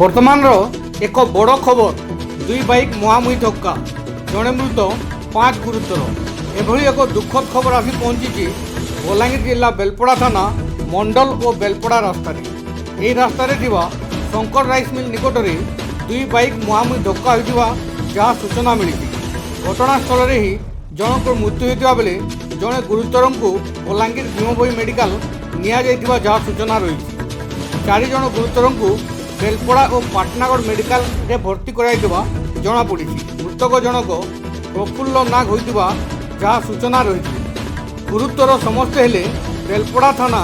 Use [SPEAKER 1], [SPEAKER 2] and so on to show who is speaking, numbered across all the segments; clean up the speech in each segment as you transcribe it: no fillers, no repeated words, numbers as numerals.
[SPEAKER 1] ବର୍ତ୍ତମାନର ଏକ ବଡ଼ ଖବର, ଦୁଇ ବାଇକ୍ ମୁହାଁମୁହିଁ ଧକ୍କା, ଜଣେ ମୃତ, 5 ଗୁରୁତର। ଏଭଳି ଏକ ଦୁଃଖଦ ଖବର ଆସି ପହଞ୍ଚିଛି ବଲାଙ୍ଗୀର ଜିଲ୍ଲା ବେଲପଡ଼ା ଥାନା ମଣ୍ଡଲ ଓ ବେଲପଡ଼ା ରାସ୍ତାରେ। ଏହି ରାସ୍ତାରେ ଥିବା ଶଙ୍କର ରାଇସ୍ ମିଲ୍ ନିକଟରେ ଦୁଇ ବାଇକ୍ ମୁହାଁମୁହିଁ ଧକ୍କା ହୋଇଥିବା ଯାହା ସୂଚନା ମିଳିଛି। ଘଟଣାସ୍ଥଳରେ ହିଁ ଜଣଙ୍କର ମୃତ୍ୟୁ ହୋଇଥିବା ବେଳେ ଜଣେ ଗୁରୁତରଙ୍କୁ ବଲାଙ୍ଗୀର ଭୀମଭୋଇ ମେଡିକାଲ ନିଆଯାଇଥିବା ଯାହା ସୂଚନା ରହିଛି। 4 ଜଣ ଗୁରୁତରଙ୍କୁ ବେଲପଡ଼ା ଓ ପାଟନାଗଡ଼ ମେଡିକାଲରେ ଭର୍ତ୍ତି କରାଯାଇଥିବା ଜଣାପଡ଼ିଛି। ମୃତକ ଜଣକ ପ୍ରଫୁଲ୍ଲ ନାଗ ହୋଇଥିବା ଯାହା ସୂଚନା ରହିଛି। ଗୁରୁତର ସମସ୍ତେ ହେଲେ ବେଲପଡ଼ା ଥାନା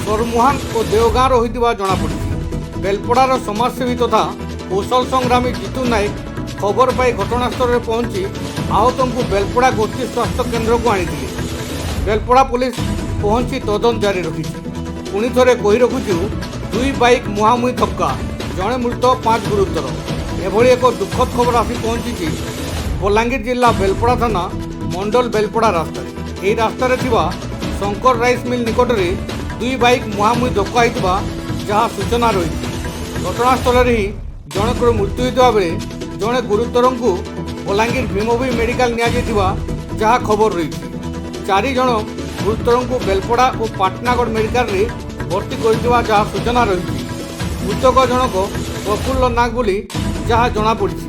[SPEAKER 1] ସରମୁହାନ ଓ ଦେଓଗାଁର ହୋଇଥିବା ଜଣାପଡ଼ିଛି। ବେଲପଡ଼ାର ସମାଜସେବୀ ତଥା କୌଶଳ ସଂଗ୍ରାମୀ ଜିତୁ ନାୟକ ଖବର ପାଇ ଘଟଣାସ୍ଥଳରେ ପହଞ୍ଚି ଆହତଙ୍କୁ ବେଲପଡ଼ା ଗୋଷ୍ଠୀ ସ୍ୱାସ୍ଥ୍ୟ କେନ୍ଦ୍ରକୁ ଆଣିଥିଲେ। ବେଲପଡ଼ା ପୁଲିସ ପହଞ୍ଚି ତଦନ୍ତ ଜାରି ରଖିଛି। ପୁଣି ଥରେ କହି ରଖୁଛୁ, ଦୁଇ ବାଇକ୍ ମୁହାଁମୁହିଁ ଧକ୍କା, ଜଣେ ମୃତ, 5 ଗୁରୁତର। ଏଭଳି ଏକ ଦୁଃଖଦ ଖବର ଆସି ପହଞ୍ଚିଛି ବଲାଙ୍ଗୀର ଜିଲ୍ଲା ବେଲପଡ଼ା ଥାନା ମଣ୍ଡଲ ବେଲପଡ଼ା ରାସ୍ତାରେ। ଏହି ରାସ୍ତାରେ ଥିବା ଶଙ୍କର ରାଇସ୍ ମିଲ୍ ନିକଟରେ ଦୁଇ ବାଇକ୍ ମୁହାଁମୁହିଁ ଧକ୍କା ହୋଇଥିବା ଯାହା ସୂଚନା ରହିଛି। ଘଟଣାସ୍ଥଳରେ ହିଁ ଜଣଙ୍କର ମୃତ୍ୟୁ ହୋଇଥିବା ବେଳେ ଜଣେ ଗୁରୁତରଙ୍କୁ ବଲାଙ୍ଗୀର ଭୀମଭୋଇ ମେଡିକାଲ ନିଆଯାଇଥିବା ଯାହା ଖବର ରହିଛି। 4 ଜଣ ଗୁରୁତରଙ୍କୁ ବେଲପଡ଼ା ଓ ପାଟନାଗଡ଼ ମେଡିକାଲରେ ଭର୍ତ୍ତି କରିଥିବା ଯାହା ସୂଚନା ରହିଛି। ମୃତକ ଜଣକ ପ୍ରଫୁଲ୍ଲ ନାଗ ବୋଲି ଯାହା ଜଣାପଡ଼ିଛି।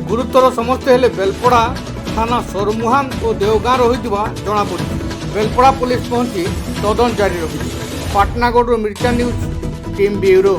[SPEAKER 1] ଗୁରୁତର ସମସ୍ତେ ହେଲେ ବେଲପଡ଼ା ଥାନା ସରମୁହାନ ଓ ଦେଓଗାଁର ହୋଇଥିବା ଜଣାପଡ଼ିଛି। ବେଲପଡ଼ା ପୁଲିସ ପହଞ୍ଚି ତଦନ୍ତ ଜାରି ରଖିଛି। ପାଟନାଗଡ଼ରୁ ମିର୍ଚା ନ୍ୟୁଜ୍ ଟିମ୍ ବ୍ୟୁରୋ।